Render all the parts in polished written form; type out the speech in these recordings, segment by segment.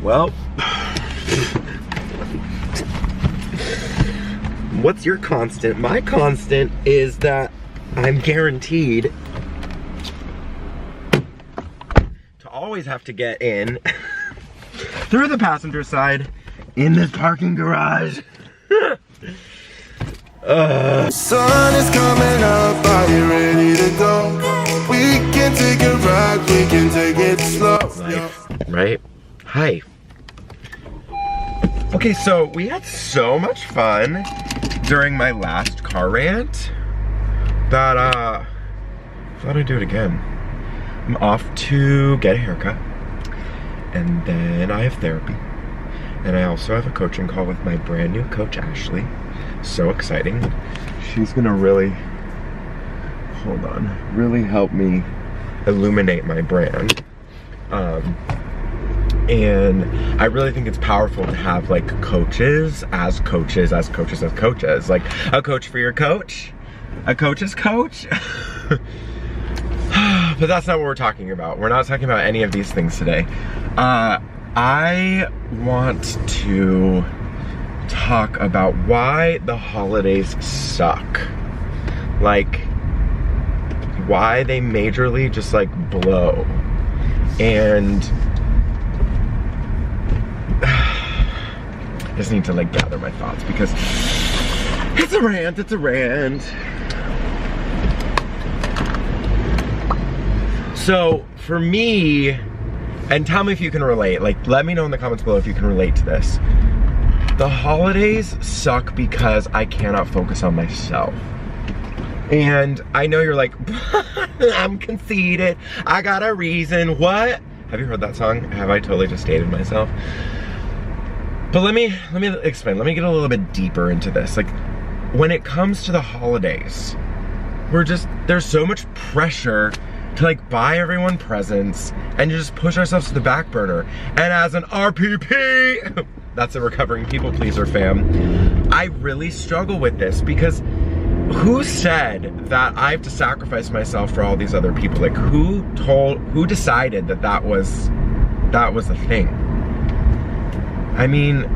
Well, what's your constant? My constant is that I'm guaranteed to always have to get in through the passenger side in this parking garage. Sun is coming up, are you ready to go? We can take a ride, we can take it slow. Life, right? Hi. Okay, so we had so much fun during my last car rant that I thought I'd do it again. I'm off to get a haircut, and then I have therapy, and I also have a coaching call with my brand new coach, Ashley. So exciting. She's gonna really, really help me illuminate my brand. And I really think it's powerful to have like coaches as coaches. Like a coach for your coach, a coach's coach. But that's not what we're talking about. We're not talking about any of these things today. I want to talk about why the holidays suck. Like, why they majorly just like blow. And I just need to like gather my thoughts because it's a rant. So for me, and tell me if you can relate, like let me know in the comments below if you can relate to this. The holidays suck because I cannot focus on myself. And I know you're like, I'm conceited, I got a reason, what? Have you heard that song? Have I totally just dated myself? But let me explain, let me get a little bit deeper into this. Like, when it comes to the holidays, there's so much pressure to like buy everyone presents and just push ourselves to the back burner. And as an RPP, that's a recovering people pleaser fam, I really struggle with this because who said that I have to sacrifice myself for all these other people? Like who decided that was a thing? I mean,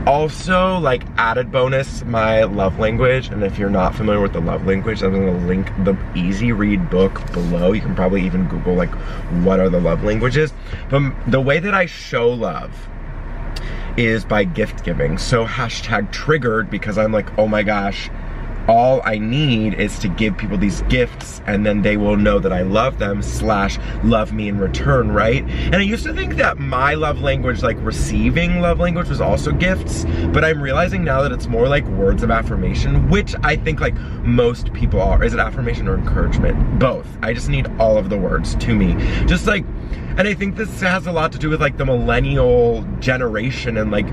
also like added bonus, my love language, and if you're not familiar with the love language, I'm gonna link the easy read book below. You can probably even Google like what are the love languages. But the way that I show love is by gift giving. So hashtag triggered, because I'm like, oh my gosh, all I need is to give people these gifts and then they will know that I love them / love me in return, right? And I used to think that my love language, like receiving love language, was also gifts, but I'm realizing now that it's more like words of affirmation, which I think like most people are. Is it affirmation or encouragement? Both. I just need all of the words to me. Just like, and I think this has a lot to do with like the millennial generation and like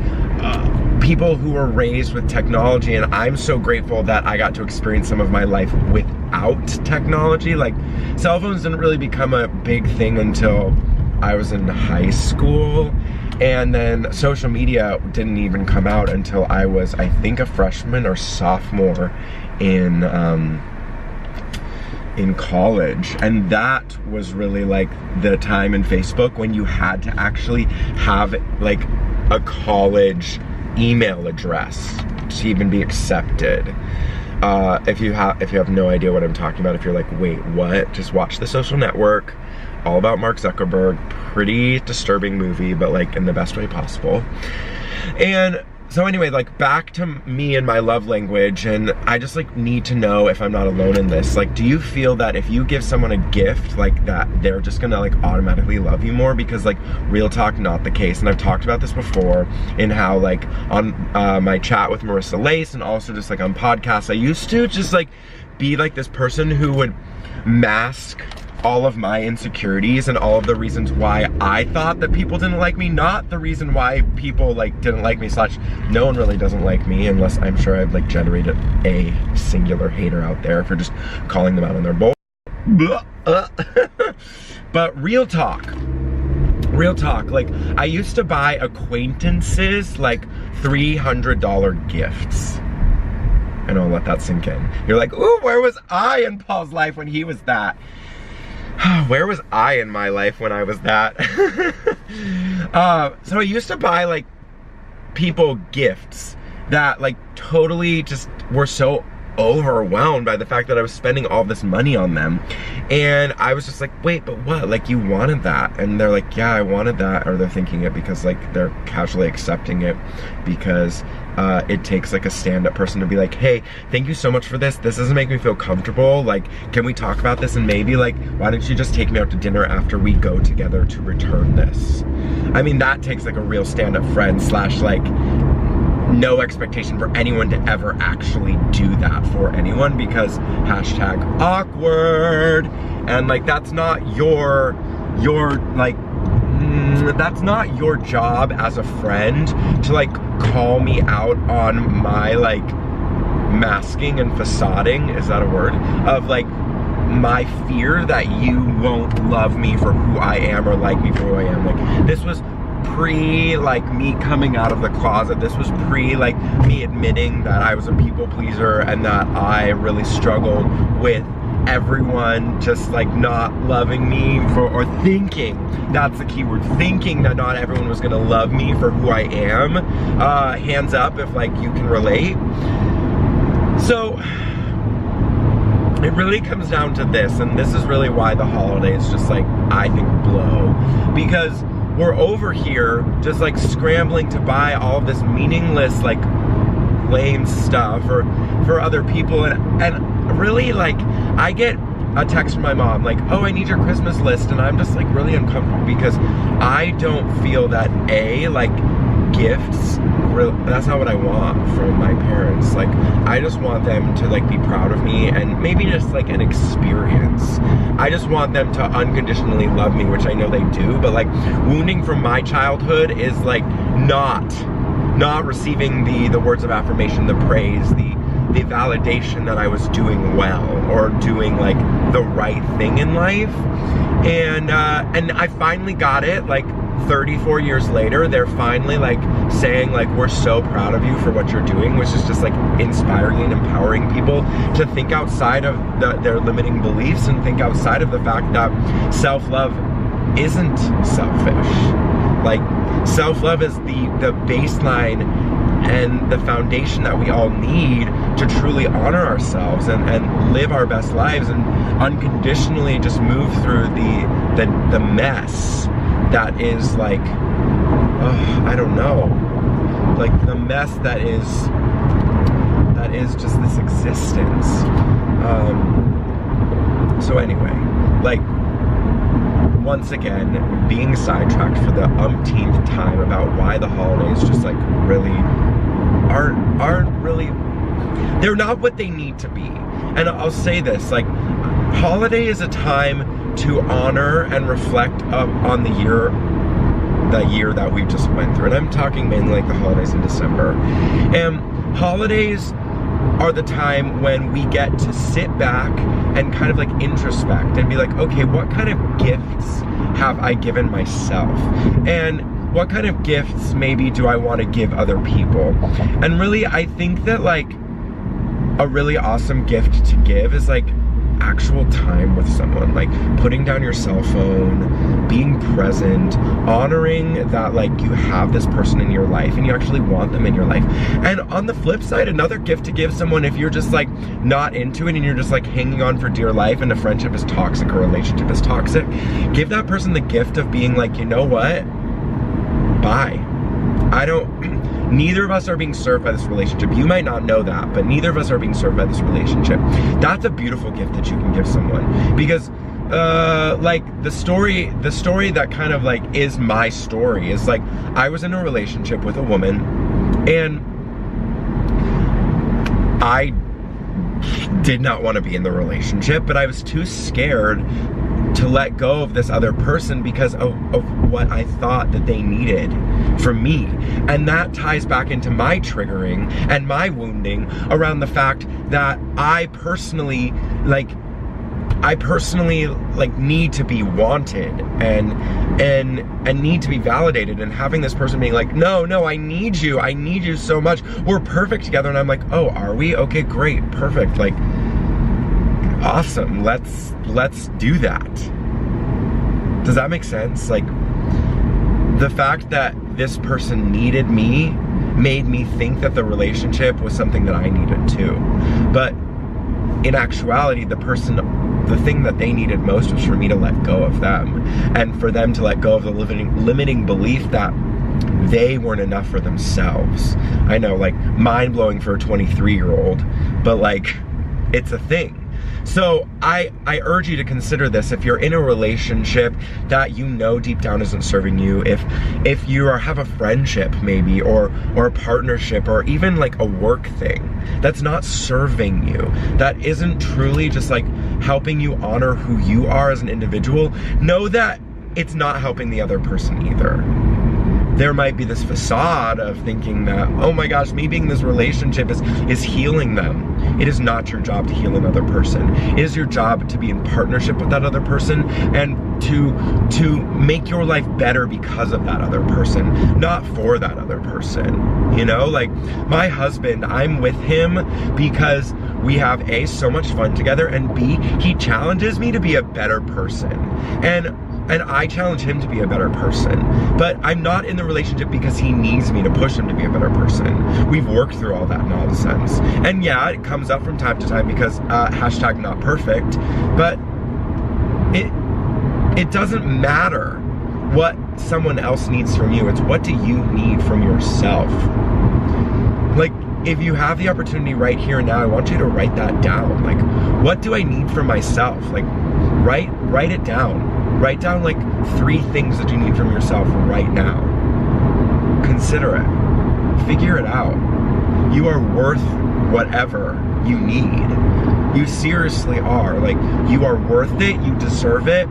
people who were raised with technology, and I'm so grateful that I got to experience some of my life without technology. Like cell phones didn't really become a big thing until I was in high school, and then social media didn't even come out until I was, I think, a freshman or sophomore in college. And that was really like the time in Facebook when you had to actually have like a college email address to even be accepted. If you have no idea what I'm talking about, if you're like, wait, what? Just watch The Social Network, all about Mark Zuckerberg. Pretty disturbing movie, but like in the best way possible. And so anyway, like back to me and my love language, and I just like need to know if I'm not alone in this. Like, do you feel that if you give someone a gift like that, they're just gonna like automatically love you more? Because like real talk, not the case. And I've talked about this before in how like on my chat with Marissa Lace and also just like on podcasts, I used to just like be like this person who would mask all of my insecurities and all of the reasons why I thought that people didn't like me, not the reason why people like didn't like me / no one really doesn't like me, unless I'm sure I've like generated a singular hater out there for just calling them out on their bull. But real talk, like I used to buy acquaintances like $300 gifts. And I'll let that sink in. You're like, ooh, where was I in Paul's life when he was that? Where was I in my life when I was that? So I used to buy like people gifts that like totally just were so overwhelmed by the fact that I was spending all this money on them. And I was just like, wait, but what? Like, you wanted that? And they're like, yeah, I wanted that. Or they're thinking it because like they're casually accepting it because it takes like a stand-up person to be like, hey, thank you so much for this. This doesn't make me feel comfortable. Like, can we talk about this? And maybe like, why don't you just take me out to dinner after we go together to return this? I mean, that takes like a real stand-up friend slash like no expectation for anyone to ever actually do that for anyone, because hashtag awkward. And like, that's not your like, that's not your job as a friend to like call me out on my like masking and facading, is that a word? Of like my fear that you won't love me for who I am or like me for who I am. Like, this was pre like me coming out of the closet. This was pre like me admitting that I was a people pleaser and that I really struggled with everyone just like not loving me for, or thinking, that's the key word, thinking that not everyone was gonna love me for who I am. Hands up if like you can relate. So it really comes down to this, and this is really why the holidays just like, I think, blow, because we're over here just like scrambling to buy all of this meaningless like lame stuff for other people, and really like I get a text from my mom like, oh, I need your Christmas list, and I'm just like really uncomfortable because I don't feel that like gifts, that's not what I want from my parents. Like, I just want them to like be proud of me, and maybe just like an experience. I just want them to unconditionally love me, which I know they do, but like wounding from my childhood is like not receiving the words of affirmation, the praise, the validation that I was doing well or doing like the right thing in life. And I finally got it like 34 years later. They're finally like saying like, we're so proud of you for what you're doing, which is just like inspiring and empowering people to think outside of their limiting beliefs and think outside of the fact that self-love isn't selfish. Like, self-love is the baseline and the foundation that we all need to truly honor ourselves and live our best lives and unconditionally just move through the mess that is like, I don't know, like the mess that is just this existence. So anyway, like, once again, being sidetracked for the umpteenth time about why the holidays just like really aren't really, they're not what they need to be. And I'll say this, like, holiday is a time to honor and reflect on the year that we just went through. And I'm talking mainly like the holidays in December. And holidays are the time when we get to sit back and kind of like introspect and be like, okay, what kind of gifts have I given myself? And what kind of gifts maybe do I want to give other people? And really, I think that like a really awesome gift to give is like actual time with someone, like putting down your cell phone, being present, honoring that like you have this person in your life and you actually want them in your life. And on the flip side, another gift to give someone, if you're just like not into it and you're just like hanging on for dear life and a friendship is toxic or a relationship is toxic, give that person the gift of being like, you know what? Bye. Neither of us are being served by this relationship. You might not know that, but neither of us are being served by this relationship. That's a beautiful gift that you can give someone, because like the story that kind of like is my story is like, I was in a relationship with a woman and I did not want to be in the relationship, but I was too scared to let go of this other person because of what I thought that they needed from me. And that ties back into my triggering and my wounding around the fact that I personally need to be wanted and need to be validated, and having this person being like, no, I need you so much, we're perfect together. And I'm like, oh, are we? Okay, great, perfect, like, awesome, let's do that. Does that make sense? Like, the fact that this person needed me made me think that the relationship was something that I needed too. But in actuality, the thing that they needed most was for me to let go of them, and for them to let go of the limiting belief that they weren't enough for themselves. I know, like, mind-blowing for a 23-year-old, but like, it's a thing. So I urge you to consider this. If you're in a relationship that you know deep down isn't serving you, if you have a friendship maybe, or a partnership, or even like a work thing that's not serving you, that isn't truly just like helping you honor who you are as an individual, know that it's not helping the other person either. There might be this facade of thinking that, oh my gosh, me being in this relationship is healing them. It is not your job to heal another person. It is your job to be in partnership with that other person and to make your life better because of that other person, not for that other person. You know, like my husband, I'm with him because we have A, so much fun together, and B, he challenges me to be a better person. And I challenge him to be a better person. But I'm not in the relationship because he needs me to push him to be a better person. We've worked through all that nonsense. And yeah, it comes up from time to time because hashtag not perfect, but it doesn't matter what someone else needs from you. It's what do you need from yourself? Like, if you have the opportunity right here and now, I want you to write that down. Like, what do I need from myself? Like, write it down. Write down like 3 things that you need from yourself right now. Consider it. Figure it out. You are worth whatever you need. You seriously are. Like, you are worth it. You deserve it.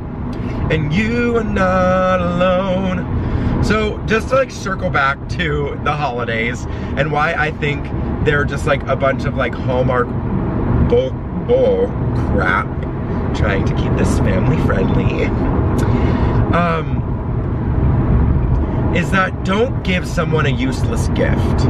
And you are not alone. So just to like circle back to the holidays and why I think they're just like a bunch of like Hallmark bull crap. Trying to keep this family friendly, is that don't give someone a useless gift.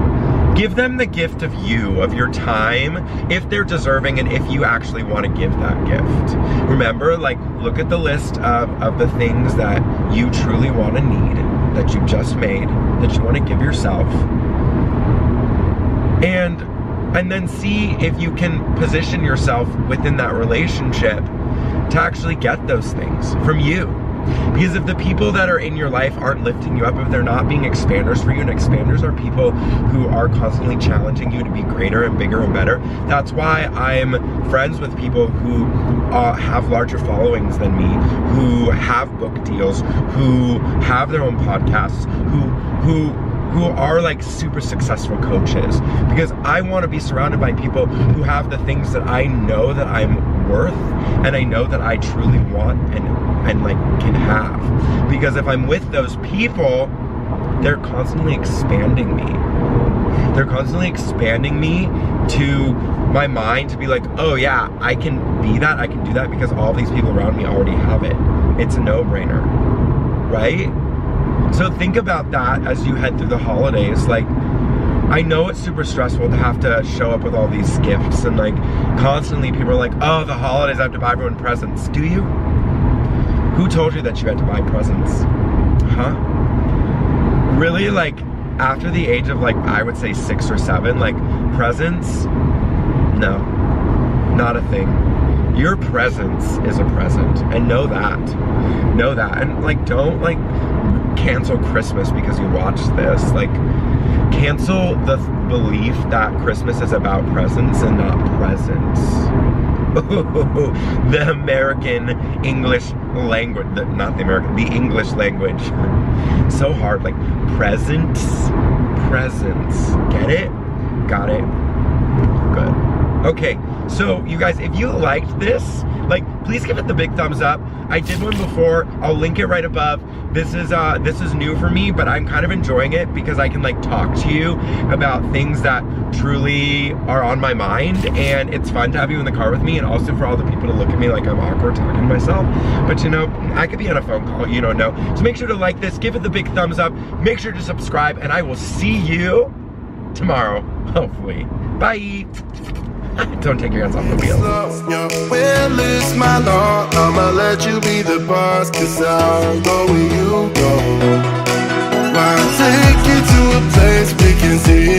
Give them the gift of you, of your time, if they're deserving and if you actually want to give that gift. Remember, like, look at the list of the things that you truly want to need, that you just made, that you want to give yourself. And then see if you can position yourself within that relationship to actually get those things from you. Because if the people that are in your life aren't lifting you up, if they're not being expanders for you, and expanders are people who are constantly challenging you to be greater and bigger and better, that's why I'm friends with people who have larger followings than me, who have book deals, who have their own podcasts, who are like super successful coaches, because I want to be surrounded by people who have the things that I know that I'm worth and I know that I truly want and like can have. Because if I'm with those people, they're constantly expanding me. They're constantly expanding me to my mind to be like, oh yeah, I can be that, I can do that because all these people around me already have it. It's a no-brainer, right? So think about that as you head through the holidays. Like, I know it's super stressful to have to show up with all these gifts, and like constantly people are like, oh, the holidays, I have to buy everyone presents. Do you? Who told you that you had to buy presents? Huh? Really? Like, after the age of like, I would say 6 or 7, like presents? No, not a thing. Your presence is a present, and know that. Know that. And like, don't like cancel Christmas because you watched this. Like, cancel the belief that Christmas is about presents and not presents. The American English language, not the American, the English language. So hard, like presents. Get it? Got it? Good. Okay, so you guys, if you liked this, like, please give it the big thumbs up. I did one before, I'll link it right above. This is new for me, but I'm kind of enjoying it because I can like talk to you about things that truly are on my mind, and it's fun to have you in the car with me, and also for all the people to look at me like I'm awkward talking to myself. But you know, I could be on a phone call, you don't know. So make sure to like this, give it the big thumbs up, make sure to subscribe, and I will see you tomorrow, hopefully. Bye. Don't take your hands off the wheel. Well, it's my law, I'ma let you be the boss, 'cause I'll go where you go. can see